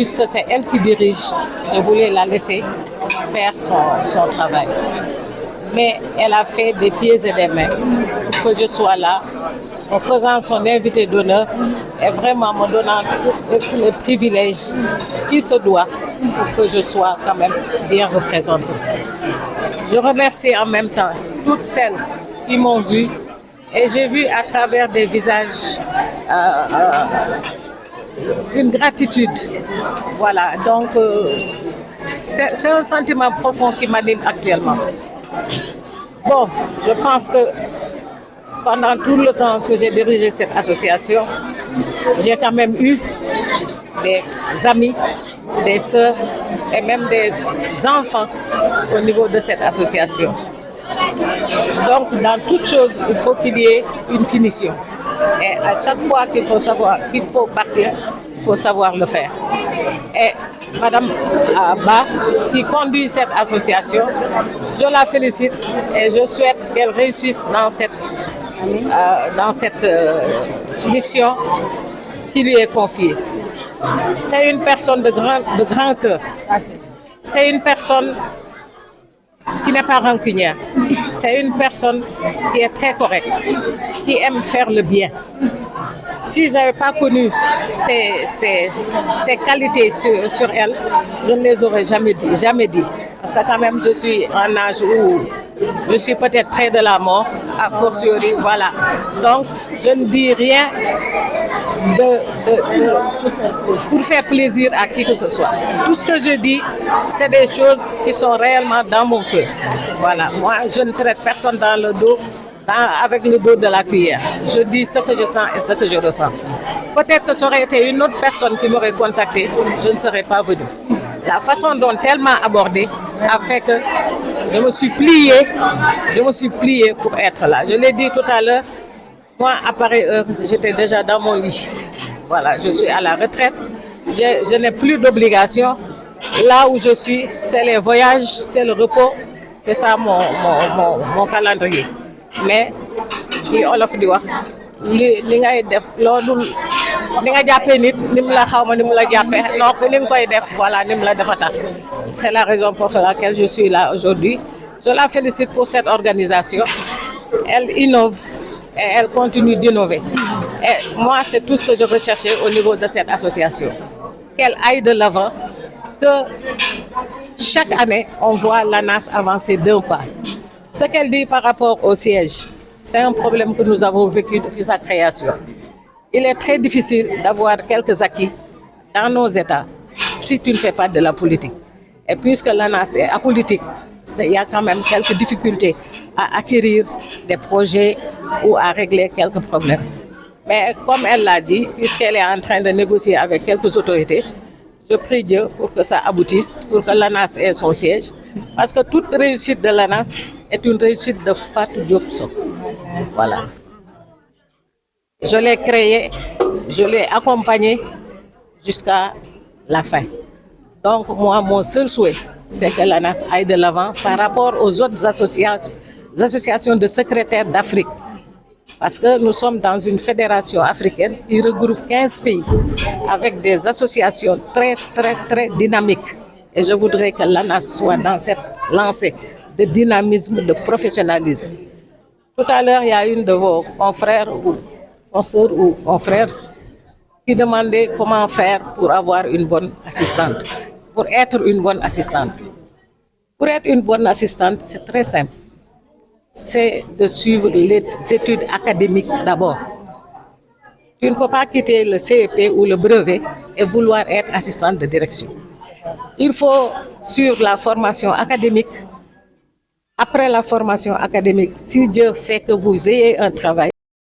puisque c'est elle qui dirige, je voulais la laisser faire son travail. Mais elle a fait des pieds et des mains pour que je sois là, en faisant son invité d'honneur et vraiment me donnant tous les privilèges qui se doivent pour que je sois quand même bien représentée. Je remercie en même temps toutes celles qui m'ont vue et j'ai vu à travers des visages une gratitude. Voilà, donc c'est un sentiment profond qui m'anime actuellement. Bon, je pense que pendant tout le temps que j'ai dirigé cette association, j'ai quand même eu des amis, des sœurs et même des enfants au niveau de cette association. Donc, dans toute chose, il faut qu'il y ait une finition. Et à chaque fois qu'il faut partir, il faut savoir le faire. Et Madame Ba, qui conduit cette association, je la félicite et je souhaite qu'elle réussisse dans cette mission qui lui est confiée. C'est une personne de grand cœur. C'est une personne qui n'est pas rancunière. C'est une personne qui est très correcte, qui aime faire le bien. Si je n'avais pas connu ces qualités sur elle, je ne les aurais jamais dit. Parce que quand même, je suis en âge où je suis peut-être près de la mort, a fortiori, voilà. Donc, je ne dis rien pour faire plaisir à qui que ce soit. Tout ce que je dis, c'est des choses qui sont réellement dans mon cœur. Voilà, moi, je ne traite personne dans le dos, avec le dos de la cuillère. Je dis ce que je sens et ce que je ressens. Peut-être que ça aurait été une autre personne qui m'aurait contacté, je ne serais pas venue. La façon dont elle m'a abordé a fait que je me suis pliée pour être là. Je l'ai dit tout à l'heure, moi, à pareille heure, j'étais déjà dans mon lit. Voilà, je suis à la retraite, je n'ai plus d'obligations. Là où je suis, c'est les voyages, c'est le repos, c'est ça mon calendrier. Mais li olof di wax li ngay def loolu li nga jàppee nit ni mu la xawma ni mu la jàppee donc ni nga koy def voilà ni mu la defa tax. C'est la raison pour laquelle je suis là aujourd'hui. Je la félicite pour cette organisation. Elle innove et elle continue d'innover. Et moi, c'est tout ce que je recherchais au niveau de cette association. Qu'elle aille de l'avant, que chaque année, on voit l'ANAS avancer d'un pas. Ce qu'elle dit par rapport au siège, c'est un problème que nous avons vécu depuis sa création. Il est très difficile d'avoir quelques acquis dans nos États si tu ne fais pas de la politique. Et puisque l'ANAS est apolitique, il y a quand même quelques difficultés à acquérir des projets ou à régler quelques problèmes. Mais comme elle l'a dit, puisqu'elle est en train de négocier avec quelques autorités, je prie Dieu pour que ça aboutisse, pour que l'ANAS ait son siège. Parce que toute réussite de l'ANAS est une réussite de Fatou Diop Sow. Voilà. Je l'ai créé, je l'ai accompagné jusqu'à la fin. Donc moi, mon seul souhait, c'est que l'ANAS aille de l'avant par rapport aux autres associations de secrétaires d'Afrique. Parce que nous sommes dans une fédération africaine qui regroupe 15 pays avec des associations très, très, très dynamiques. Et je voudrais que l'ANAS soit dans cette lancée de dynamisme, de professionnalisme. Tout à l'heure, il y a une de vos confrères ou consoeurs ou confrères qui demandait comment faire pour avoir une bonne assistante, pour être une bonne assistante. Pour être une bonne assistante, c'est très simple. C'est de suivre les études académiques d'abord. Tu ne peux pas quitter le CEP ou le brevet et vouloir être assistante de direction. Il faut suivre la formation académique. Après la formation académique, si Dieu fait que vous ayez un travail,